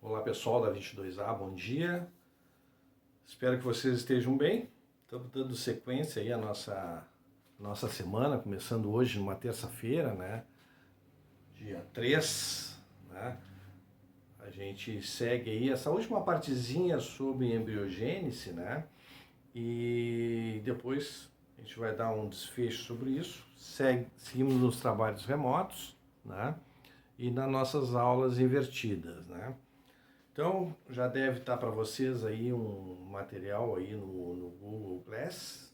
Olá pessoal da 22A, bom dia. Espero que vocês estejam bem. Estamos dando sequência aí à nossa semana, começando hoje numa terça-feira, né? Dia 3, né? A gente segue aí essa última partezinha sobre embriogênese, né? E depois a gente vai dar um desfecho sobre isso. Seguimos nos trabalhos remotos, né? E nas nossas aulas invertidas, né? Então, já deve estar para vocês aí um material aí no Google Class,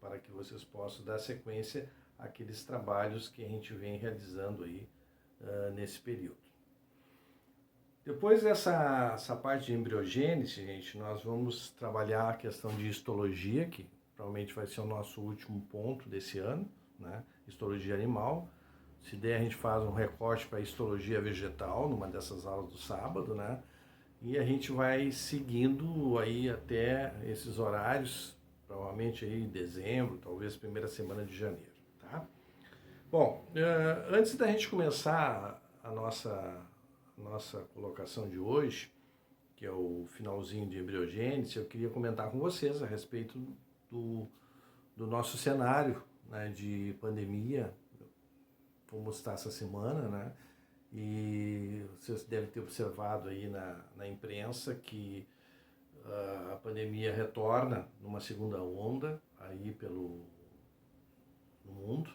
para que vocês possam dar sequência àqueles trabalhos que a gente vem realizando aí nesse período. Depois dessa parte de embriogênese, gente, nós vamos trabalhar a questão de histologia, que provavelmente vai ser o nosso último ponto desse ano, né? Histologia animal. Se der, a gente faz um recorte para histologia vegetal, numa dessas aulas do sábado, né? E a gente vai seguindo aí até esses horários, provavelmente aí em dezembro, talvez primeira semana de janeiro, tá? Bom, antes da gente começar a nossa colocação de hoje, que é o finalzinho de embriogênese, eu queria comentar com vocês a respeito do nosso cenário, né, de pandemia, como está essa semana, né? E vocês devem ter observado aí na imprensa que a pandemia retorna numa segunda onda aí no mundo,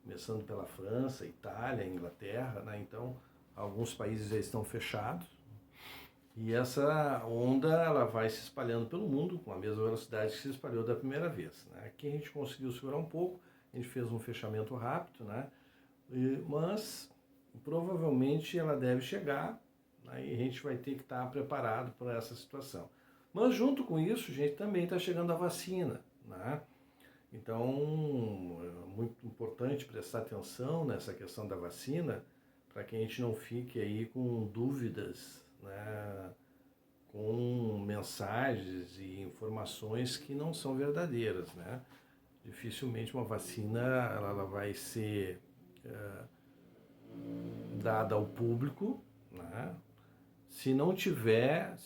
começando pela França, Itália, Inglaterra, né? Então, alguns países já estão fechados e essa onda ela vai se espalhando pelo mundo com a mesma velocidade que se espalhou da primeira vez, né? Aqui a gente conseguiu segurar um pouco, a gente fez um fechamento rápido, né? Mas provavelmente ela deve chegar, aí a gente vai ter que estar preparado para essa situação. Mas junto com isso, gente, também está chegando a vacina, né? Então, é muito importante prestar atenção nessa questão da vacina, para que a gente não fique aí com dúvidas, né? Com mensagens e informações que não são verdadeiras, né? Dificilmente uma vacina ela vai ser dada ao público, né? Se não tiver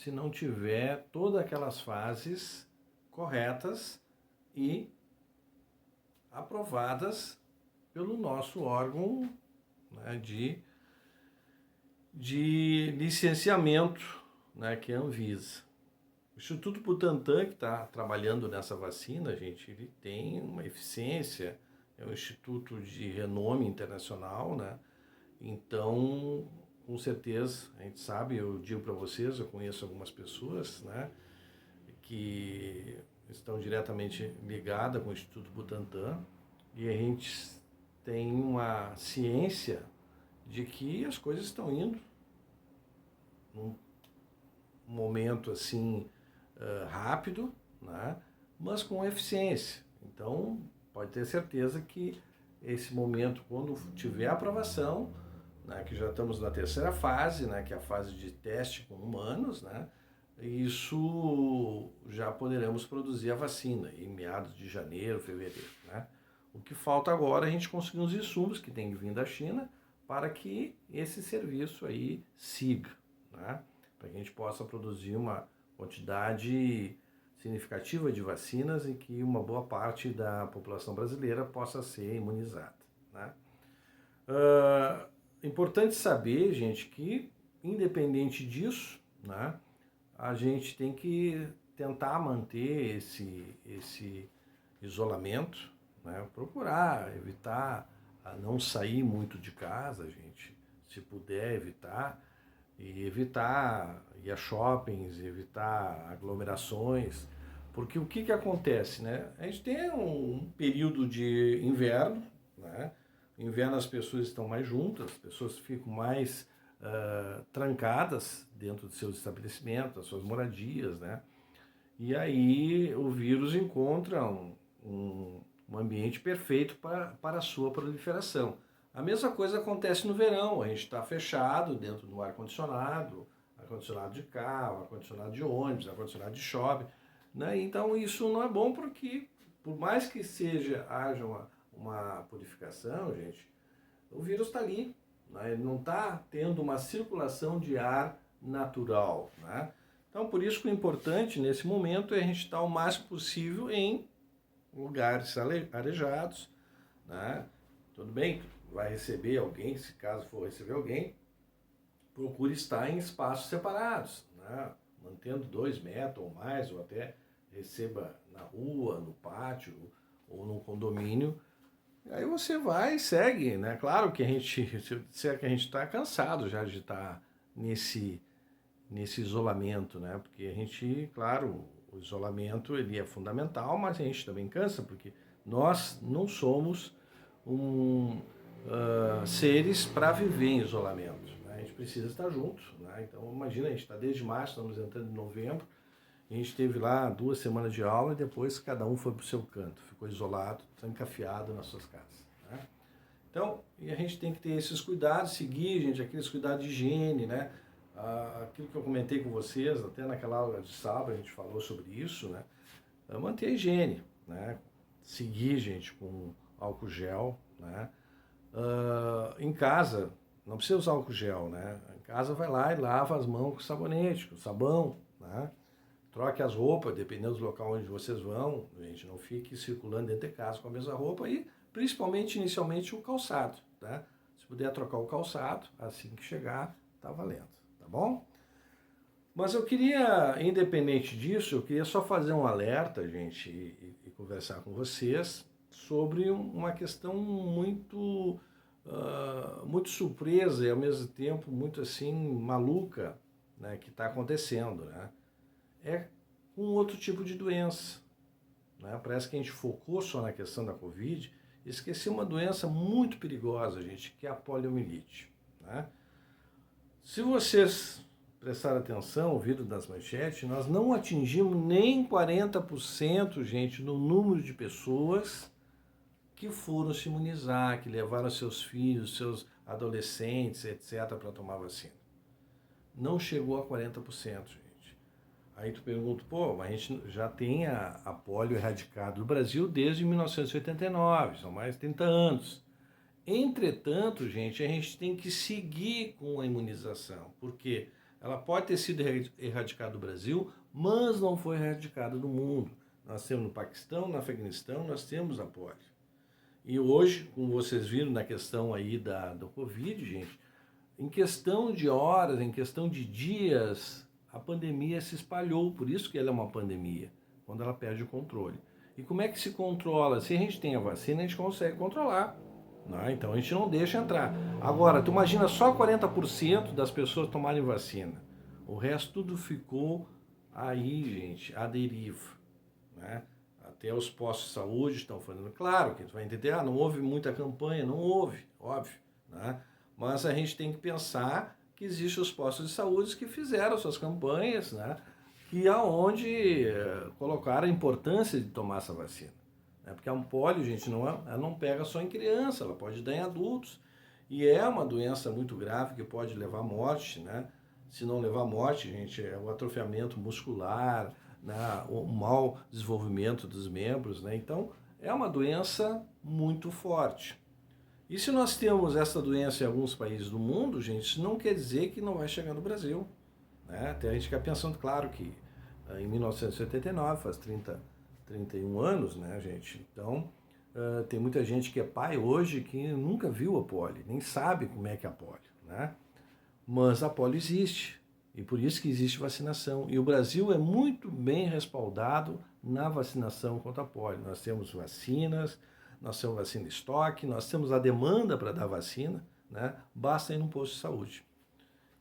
todas aquelas fases corretas e aprovadas pelo nosso órgão, né, de licenciamento, né, que é a Anvisa. O Instituto Butantan, que está trabalhando nessa vacina, gente, ele tem uma eficiência, é um instituto de renome internacional, né? Então, com certeza, a gente sabe, eu digo para vocês, eu conheço algumas pessoas, né, que estão diretamente ligadas com o Instituto Butantan e a gente tem uma ciência de que as coisas estão indo num momento assim rápido, né, mas com eficiência. Então, pode ter certeza que esse momento, quando tiver aprovação, né, que já estamos na terceira fase, né, que é a fase de teste com humanos, né, isso já poderemos produzir a vacina em meados de janeiro, fevereiro, né? O que falta agora é a gente conseguir os insumos que tem que vir da China para que esse serviço aí siga, né? Para que a gente possa produzir uma quantidade significativa de vacinas e que uma boa parte da população brasileira possa ser imunizada, né? Importante saber, gente, que independente disso, né, a gente tem que tentar manter esse isolamento, né, procurar evitar a não sair muito de casa, gente, se puder evitar, e evitar ir a shoppings, evitar aglomerações, porque o que acontece, né? A gente tem um período de inverno, né? No inverno as pessoas estão mais juntas, as pessoas ficam mais trancadas dentro de seus estabelecimentos, das suas moradias, né? E aí o vírus encontra um ambiente perfeito para a sua proliferação. A mesma coisa acontece no verão, a gente está fechado dentro do ar-condicionado de carro, ar-condicionado de ônibus, ar-condicionado de shopping, né? Então isso não é bom porque, por mais que haja uma purificação, gente, o vírus está ali, né? Ele não está tendo uma circulação de ar natural, né? Então, por isso que o importante nesse momento é a gente estar o máximo possível em lugares arejados, né? Tudo bem, vai receber alguém, se caso for receber alguém, procure estar em espaços separados, né? Mantendo 2 metros ou mais, ou até receba na rua, no pátio ou no condomínio. Aí você vai e segue, né? Claro que a gente, se é que a gente está cansado já de estar nesse isolamento, né? Porque a gente, claro, o isolamento ele é fundamental, mas a gente também cansa, porque nós não somos seres para viver em isolamento, né? A gente precisa estar junto, né? Então imagina, a gente está desde março, estamos entrando em novembro, a gente teve lá 2 semanas de aula e depois cada um foi para o seu canto, ficou isolado, trancafiado nas suas casas, né? Então, e a gente tem que ter esses cuidados, seguir, gente, aqueles cuidados de higiene, né? Aquilo que eu comentei com vocês, até naquela aula de sábado a gente falou sobre isso, né? Manter a higiene, né? Seguir, gente, com álcool gel, né? Em casa, não precisa usar álcool gel, né? Em casa vai lá e lava as mãos com sabonete, com sabão, né? Troque as roupas, dependendo do local onde vocês vão, gente, não fique circulando dentro de casa com a mesma roupa e principalmente, inicialmente, o calçado, tá? Se puder trocar o calçado, assim que chegar, tá valendo, tá bom? Mas eu queria, independente disso, eu queria só fazer um alerta, gente, e conversar com vocês sobre uma questão muito surpresa e ao mesmo tempo muito assim maluca, né, que está acontecendo, né? É um outro tipo de doença, né? Parece que a gente focou só na questão da Covid e esqueceu uma doença muito perigosa, gente, que é a poliomielite, né? Se vocês prestarem atenção, ouvido das manchetes, nós não atingimos nem 40%, gente, no número de pessoas que foram se imunizar, que levaram seus filhos, seus adolescentes, etc., para tomar vacina. Não chegou a 40%, gente. Aí tu pergunta, pô, mas a gente já tem a polio erradicada do Brasil desde 1989, são mais de 30 anos. Entretanto, gente, a gente tem que seguir com a imunização, porque ela pode ter sido erradicada do Brasil, mas não foi erradicada do mundo. Nós temos no Paquistão, no Afeganistão, nós temos a polio. E hoje, como vocês viram na questão aí do Covid, gente, em questão de horas, em questão de dias, a pandemia se espalhou, por isso que ela é uma pandemia, quando ela perde o controle. E como é que se controla? Se a gente tem a vacina, a gente consegue controlar, né? Então a gente não deixa entrar. Agora, tu imagina só 40% das pessoas tomarem vacina. O resto tudo ficou aí, gente, à deriva, né? Até os postos de saúde estão fazendo. Claro que tu vai entender, não houve muita campanha, não houve, óbvio, né? Mas a gente tem que pensar que existem os postos de saúde que fizeram suas campanhas, né? E aonde colocaram a importância de tomar essa vacina, né? Porque a polio, gente, ela não pega só em criança, ela pode dar em adultos. E é uma doença muito grave que pode levar à morte, né? Se não levar à morte, gente, é o atrofiamento muscular, né? O mau desenvolvimento dos membros, né? Então, é uma doença muito forte. E se nós temos essa doença em alguns países do mundo, gente, isso não quer dizer que não vai chegar no Brasil, né? Até a gente fica pensando, claro, que em 1979, faz 31 anos, né, gente? Então, tem muita gente que é pai hoje que nunca viu a polio, nem sabe como é que é a polio, né? Mas a polio existe, e por isso que existe vacinação. E o Brasil é muito bem respaldado na vacinação contra a polio. Nós temos vacinas, nós temos vacina em estoque, nós temos a demanda para dar vacina, né? Basta ir num posto de saúde.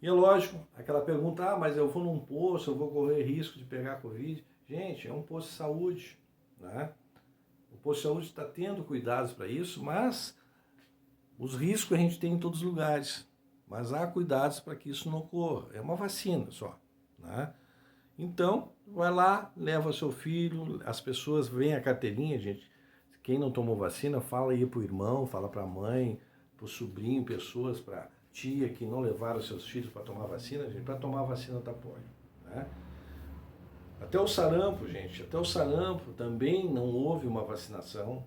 E é lógico, aquela pergunta, mas eu vou num posto, eu vou correr risco de pegar Covid. Gente, é um posto de saúde, né? O posto de saúde está tendo cuidados para isso, mas os riscos a gente tem em todos os lugares. Mas há cuidados para que isso não ocorra. É uma vacina só, né? Então, vai lá, leva seu filho, as pessoas veem a carteirinha, gente. Quem não tomou vacina, fala aí pro irmão, fala para a mãe, pro sobrinho, pessoas, para tia que não levaram seus filhos para tomar vacina, gente, para tomar a vacina da polio, né? Até o sarampo, gente, até o sarampo também não houve uma vacinação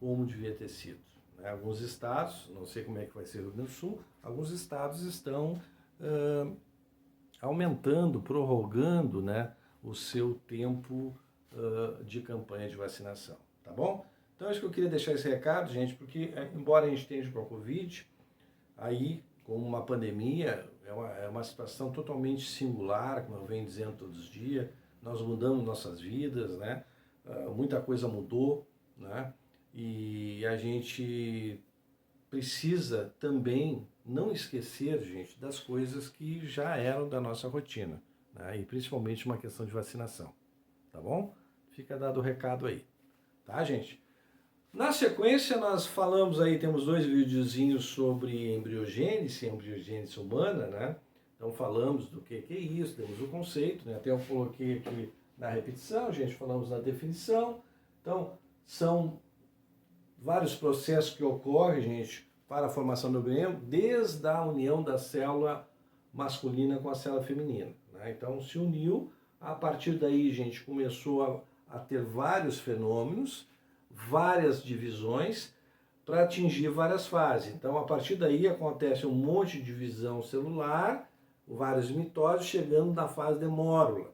como devia ter sido, né? Alguns estados, não sei como é que vai ser o Rio Grande do Sul, alguns estados estão aumentando, prorrogando, né, o seu tempo de campanha de vacinação, tá bom? Então, acho que eu queria deixar esse recado, gente, porque embora a gente esteja com a Covid, aí, com uma pandemia, é uma situação totalmente singular, como eu venho dizendo todos os dias, nós mudamos nossas vidas, né? Muita coisa mudou, né? E a gente precisa também não esquecer, gente, das coisas que já eram da nossa rotina, né? E principalmente uma questão de vacinação, tá bom? Fica dado o recado aí, tá, gente? Na sequência, nós falamos aí, temos 2 videozinhos sobre embriogênese humana, né? Então falamos do que é isso, temos o conceito, né? Até eu coloquei aqui na repetição, gente, falamos na definição. Então, são vários processos que ocorrem, gente, para a formação do embrião, desde a união da célula masculina com a célula feminina, né? Então, se uniu, a partir daí, gente, começou a ter vários fenômenos, várias divisões para atingir várias fases. Então, a partir daí acontece um monte de divisão celular, vários mitósios, chegando na fase de mórula,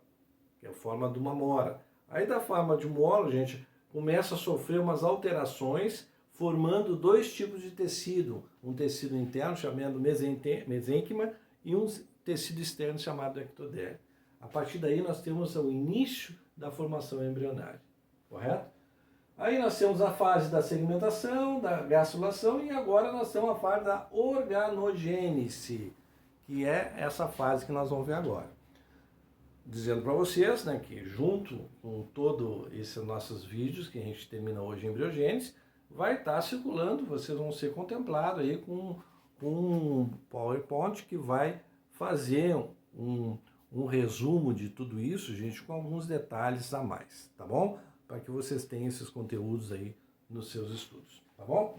que é a forma de uma mora. Aí da forma de mórula, gente, começa a sofrer umas alterações, formando 2 tipos de tecido. Um tecido interno, chamado mesênquima, e um tecido externo, chamado ectodérmio. A partir daí, nós temos o início da formação embrionária, correto? Aí nós temos a fase da segmentação, da gastrulação, e agora nós temos a fase da organogênese, que é essa fase que nós vamos ver agora. Dizendo para vocês, né, que junto com todos esses nossos vídeos, que a gente termina hoje em embriogênese, vai estar circulando, vocês vão ser contemplados aí com um PowerPoint que vai fazer um resumo de tudo isso, gente, com alguns detalhes a mais, tá bom? Para que vocês tenham esses conteúdos aí nos seus estudos, tá bom?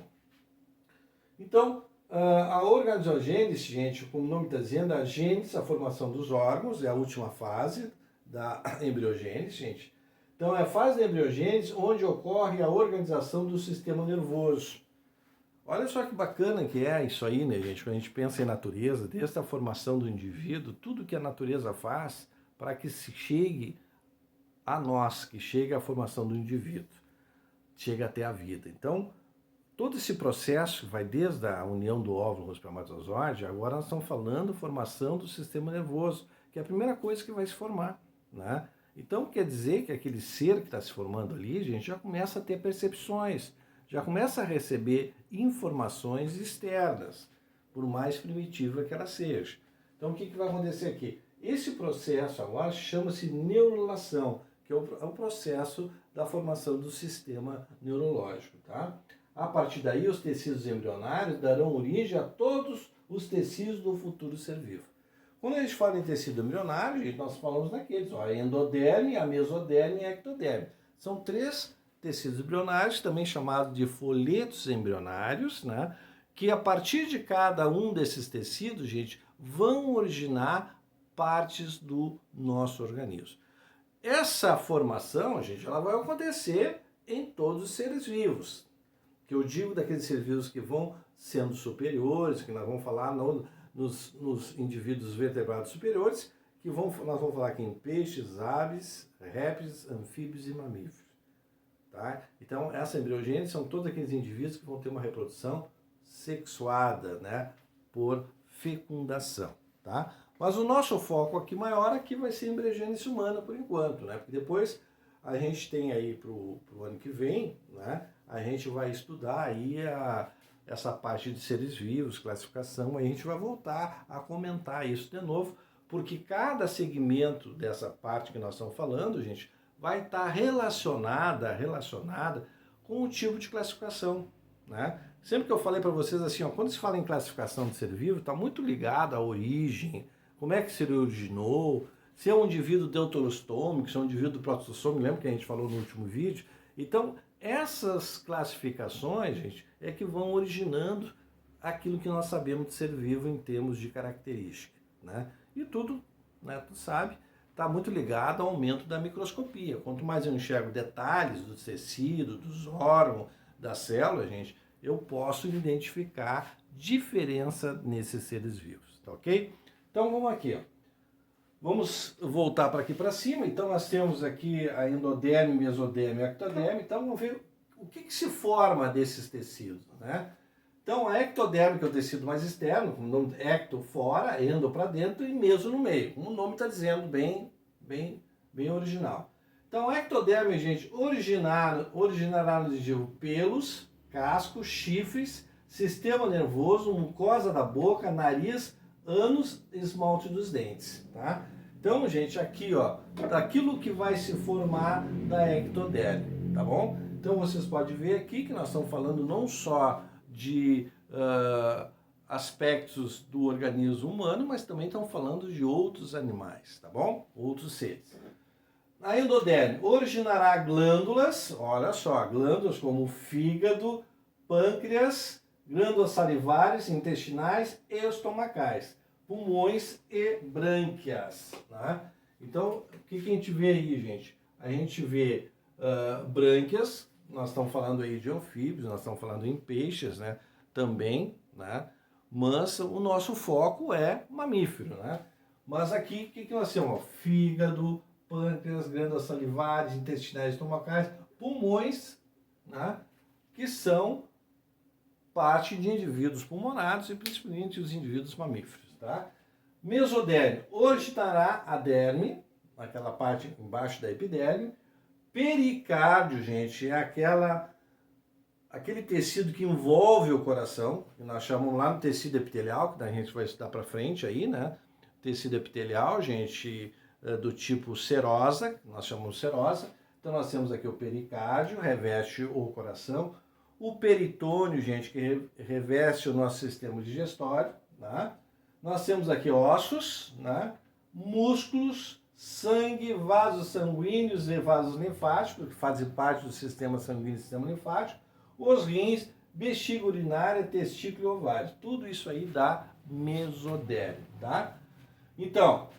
Então, a organogênese, gente, como o nome está dizendo, a gênese, a formação dos órgãos, é a última fase da embriogênese, gente. Então, é a fase da embriogênese onde ocorre a organização do sistema nervoso. Olha só que bacana que é isso aí, né, gente? Quando a gente pensa em natureza, desde a formação do indivíduo, tudo que a natureza faz para que se chegue a nós, que chega à formação do indivíduo, chega até a vida. Então, todo esse processo vai desde a união do óvulo com o espermatozoide, agora nós estamos falando formação do sistema nervoso, que é a primeira coisa que vai se formar, né? Então, quer dizer que aquele ser que está se formando ali, gente, já começa a ter percepções, já começa a receber informações externas, por mais primitiva que ela seja. Então, o que vai acontecer aqui? Esse processo agora chama-se neurulação, que é o processo da formação do sistema neurológico, tá? A partir daí, os tecidos embrionários darão origem a todos os tecidos do futuro ser vivo. Quando a gente fala em tecido embrionário, nós falamos naqueles, ó, a endoderme, a mesoderme e a ectoderme. São 3 tecidos embrionários, também chamados de folhetos embrionários, né? Que a partir de cada um desses tecidos, gente, vão originar partes do nosso organismo. Essa formação, gente, ela vai acontecer em todos os seres vivos. Que eu digo daqueles seres vivos que vão sendo superiores, que nós vamos falar nos indivíduos vertebrados superiores, que nós vamos falar aqui em peixes, aves, répteis, anfíbios e mamíferos. Tá? Então, essa embriogênese são todos aqueles indivíduos que vão ter uma reprodução sexuada, né, por fecundação. Tá? Mas o nosso foco aqui maior aqui vai ser a embriogênese humana por enquanto, né? Porque depois a gente tem aí para o ano que vem, né, a gente vai estudar aí essa parte de seres vivos, classificação, aí a gente vai voltar a comentar isso de novo, porque cada segmento dessa parte que nós estamos falando, gente, vai estar relacionada com o tipo de classificação, né? Sempre que eu falei para vocês assim, ó, quando se fala em classificação de ser vivo, está muito ligado à origem, como é que se originou, se é um indivíduo deuterostômico, se é um indivíduo protostômico, lembra que a gente falou no último vídeo? Então, essas classificações, gente, é que vão originando aquilo que nós sabemos de ser vivo em termos de característica, né? E tudo, né, tu sabe, está muito ligado ao aumento da microscopia. Quanto mais eu enxergo detalhes do tecido, dos órgãos, da célula, gente, eu posso identificar diferença nesses seres vivos, tá ok? Então vamos aqui, ó. Vamos voltar para aqui para cima. Então nós temos aqui a endoderme, mesoderme e ectoderme. Então vamos ver o que se forma desses tecidos, né? Então a ectoderme, que é o tecido mais externo, com o nome ecto fora, endo para dentro e meso no meio. Como o nome está dizendo, bem original. Então a ectoderme, gente, originará no digestivo pelos, casco, chifres, sistema nervoso, mucosa da boca, nariz, ânus, esmalte dos dentes, tá? Então, gente, aqui, ó, daquilo que vai se formar da ectoderme, tá bom? Então, vocês podem ver aqui que nós estamos falando não só de aspectos do organismo humano, mas também estamos falando de outros animais, tá bom? Outros seres. A endoderme originará glândulas, olha só, glândulas como o fígado, pâncreas, glândulas salivares, intestinais e estomacais, pulmões e brânquias, né? Então, o que a gente vê aí, gente? A gente vê brânquias, nós estamos falando aí de anfíbios, nós estamos falando em peixes, né? Também, né? Mas o nosso foco é mamífero, né? Mas aqui, o que nós temos? Fígado, pâncreas, glândulas salivares, intestinais, estomacais, pulmões, né? Que são parte de indivíduos pulmonares e principalmente os indivíduos mamíferos, tá? Mesoderme originará a derme, aquela parte embaixo da epiderme. Pericárdio, gente, é aquele tecido que envolve o coração, que nós chamamos lá no tecido epitelial, que a gente vai estudar para frente aí, né? Tecido epitelial, gente, do tipo serosa, nós chamamos serosa. Então nós temos aqui o pericárdio, reveste o coração. O peritônio, gente, que reveste o nosso sistema digestório, né? Nós temos aqui ossos, né? Músculos, sangue, vasos sanguíneos e vasos linfáticos, que fazem parte do sistema sanguíneo e sistema linfático, os rins, bexiga urinária, testículo e ovários. Tudo isso aí dá mesoderme, tá? Então,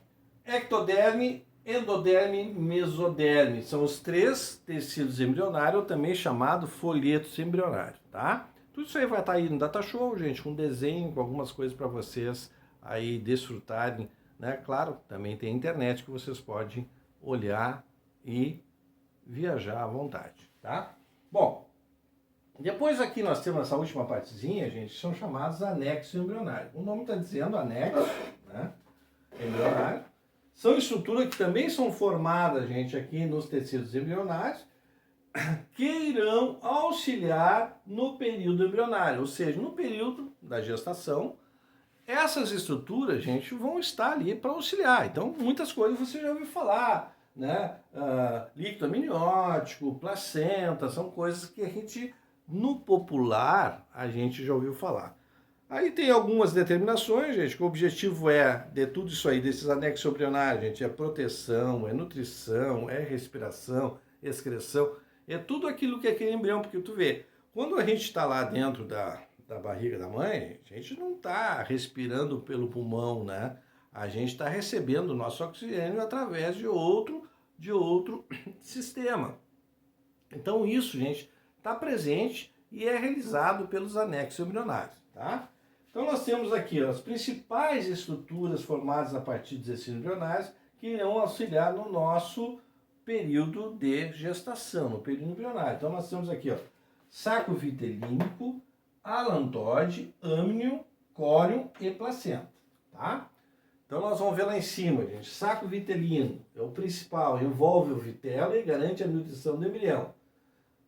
ectoderme, endoderme, mesoderme são os três tecidos embrionários, ou também chamado folhetos embrionários, tá? Tudo isso aí vai estar aí no Data Show, gente, com desenho, com algumas coisas para vocês aí desfrutarem, né? Claro, também tem a internet que vocês podem olhar e viajar à vontade, tá? Bom, depois aqui nós temos essa última partezinha, gente, que são chamados anexos embrionários. O nome está dizendo anexo, né? Embrionário. São estruturas que também são formadas, gente, aqui nos tecidos embrionários, que irão auxiliar no período embrionário, ou seja, no período da gestação. Essas estruturas, gente, vão estar ali para auxiliar. Então, muitas coisas você já ouviu falar, né? Líquido amniótico, placenta, são coisas que a gente, no popular, a gente já ouviu falar. Aí tem algumas determinações, gente, que o objetivo de tudo isso aí, desses anexos embrionários, gente, é proteção, é nutrição, é respiração, excreção, é tudo aquilo que é aquele embrião, porque tu vê, quando a gente está lá dentro da barriga da mãe, a gente não está respirando pelo pulmão, né? A gente está recebendo o nosso oxigênio através de outro sistema. Então isso, gente, está presente e é realizado pelos anexos embrionários, tá? Então nós temos aqui as principais estruturas formadas a partir desses embrionários que irão auxiliar no nosso período de gestação, no período embrionário. Então nós temos aqui, ó, saco vitelínico, alantoide, âmnion, córion e placenta, tá? Então nós vamos ver lá em cima, gente, saco vitelino é o principal, envolve o vitelo e garante a nutrição do embrião.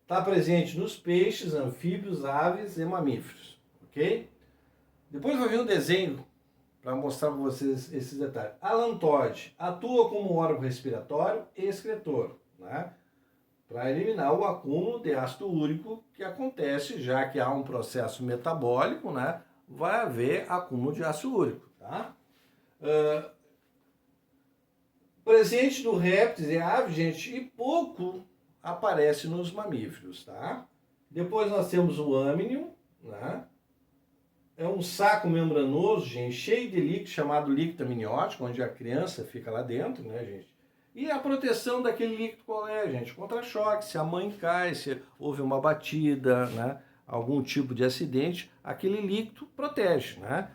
Está presente nos peixes, anfíbios, aves e mamíferos, ok? Depois vai vir um desenho para mostrar para vocês esses detalhes. Alantoide atua como órgão respiratório e excretor, né? Para eliminar o acúmulo de ácido úrico que acontece, já que há um processo metabólico, né? Vai haver acúmulo de ácido úrico, tá? Presente no répteis e aves, gente, e pouco aparece nos mamíferos, tá? Depois nós temos o âmnion, né? É um saco membranoso, gente, cheio de líquido, chamado líquido amniótico, onde a criança fica lá dentro, né, gente? E a proteção daquele líquido qual é, gente? Contra choque, se a mãe cai, se houve uma batida, né? Algum tipo de acidente, aquele líquido protege, né?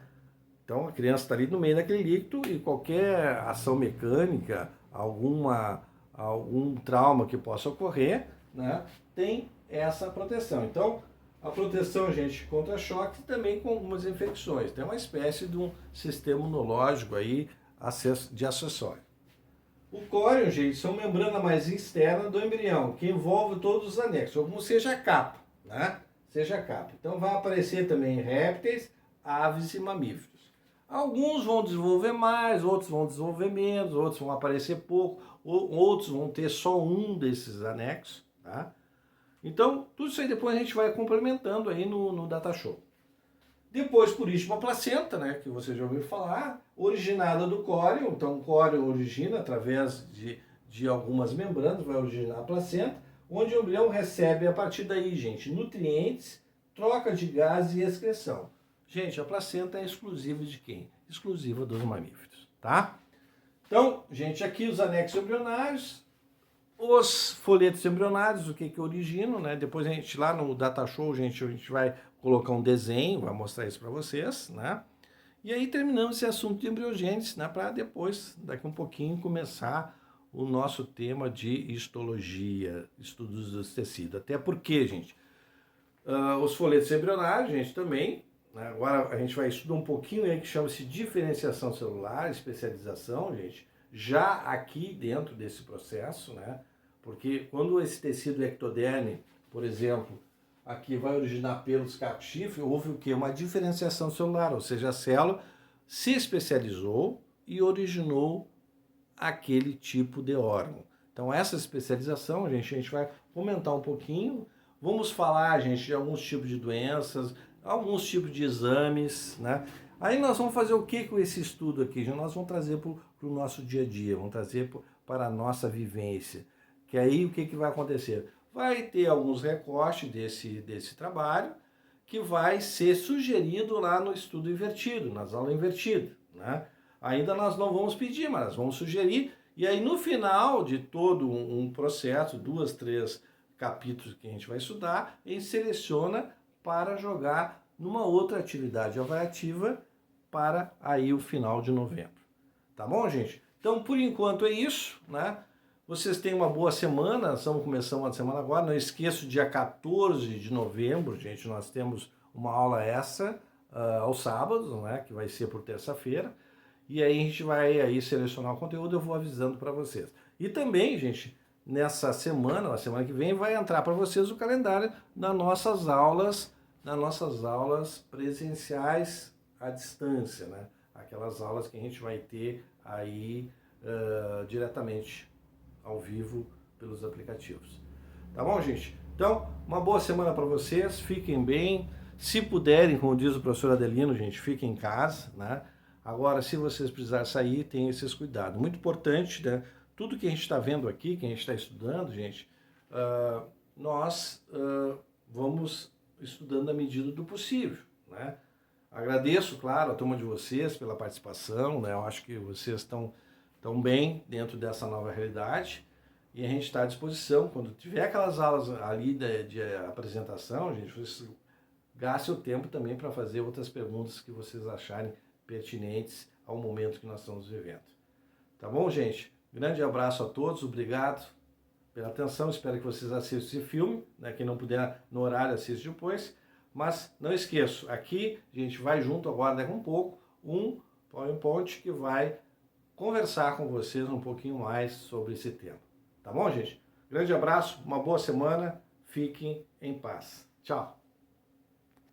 Então a criança está ali no meio daquele líquido e qualquer ação mecânica, algum trauma que possa ocorrer, né, tem essa proteção. Então, a proteção, gente, contra choque e também com algumas infecções. Tem uma espécie de um sistema imunológico aí de acessório. O córeo, gente, são membrana mais externa do embrião, que envolve todos os anexos, ou como seja a capa, né? Seja a capa. Então vai aparecer também répteis, aves e mamíferos. Alguns vão desenvolver mais, outros vão desenvolver menos, outros vão aparecer pouco, outros vão ter só um desses anexos, tá? Então, tudo isso aí depois a gente vai complementando aí no Data Show. Depois, por isso, a placenta, né, que você já ouviu falar, originada do córeo. Então, o córeo origina através de algumas membranas, vai originar a placenta, onde o embrião recebe a partir daí, gente, nutrientes, troca de gases e excreção. Gente, a placenta é exclusiva de quem? Exclusiva dos mamíferos, tá? Então, gente, aqui os anexos embrionários, os folhetos embrionários, o que originam, né? Depois a gente, lá no Data Show, a gente vai colocar um desenho, vai mostrar isso para vocês, né? E aí terminamos esse assunto de embriogênese, né? Para depois, daqui um pouquinho, começar o nosso tema de histologia, estudos dos tecidos. Até porque, gente, os folhetos embrionários, gente, também, né? Agora a gente vai estudar um pouquinho aí que chama-se diferenciação celular, especialização, gente, já aqui dentro desse processo, né? Porque quando esse tecido ectoderme, por exemplo, aqui vai originar pelos caco-chifre, houve o quê? Uma diferenciação celular, ou seja, a célula se especializou e originou aquele tipo de órgão. Então essa especialização, gente, a gente vai comentar um pouquinho, vamos falar, gente, de alguns tipos de doenças, alguns tipos de exames, né? Aí nós vamos fazer o que com esse estudo aqui? Nós vamos trazer para o nosso dia a dia, vamos trazer para a nossa vivência. Que aí o que vai acontecer? Vai ter alguns recortes desse trabalho que vai ser sugerido lá no estudo invertido, nas aulas invertidas, né? Ainda nós não vamos pedir, mas nós vamos sugerir. E aí no final de todo um processo, 2, 3 capítulos que a gente vai estudar, a gente seleciona para jogar numa outra atividade avaliativa para aí o final de novembro. Tá bom, gente? Então, por enquanto é isso, né? Vocês tenham uma boa semana, estamos começando uma semana agora. Não esqueça, dia 14 de novembro, gente, nós temos uma aula extra aos sábados, né? Que vai ser por terça-feira. E aí a gente vai aí selecionar o conteúdo, eu vou avisando para vocês. E também, gente, nessa semana, na semana que vem, vai entrar para vocês o calendário das nossas aulas presenciais à distância, né? Aquelas aulas que a gente vai ter aí diretamente ao vivo pelos aplicativos. Tá bom, gente? Então, uma boa semana para vocês, fiquem bem. Se puderem, como diz o professor Adelino, gente, fiquem em casa, né? Agora, se vocês precisarem sair, tenham esses cuidados. Muito importante, né? Tudo que a gente está vendo aqui, que a gente está estudando, gente, nós vamos estudando à medida do possível, né? Agradeço, claro, a turma de vocês pela participação, né? Eu acho que vocês estão bem dentro dessa nova realidade e a gente está à disposição. Quando tiver aquelas aulas ali de apresentação, gente, vocês gastem o tempo também para fazer outras perguntas que vocês acharem pertinentes ao momento que nós estamos vivendo. Tá bom, gente? Grande abraço a todos, obrigado pela atenção, espero que vocês assistam esse filme, né? Quem não puder no horário assiste depois, mas não esqueço, aqui a gente vai junto agora daqui um pouco, um PowerPoint que vai conversar com vocês um pouquinho mais sobre esse tema. Tá bom, gente? Grande abraço, uma boa semana, fiquem em paz. Tchau!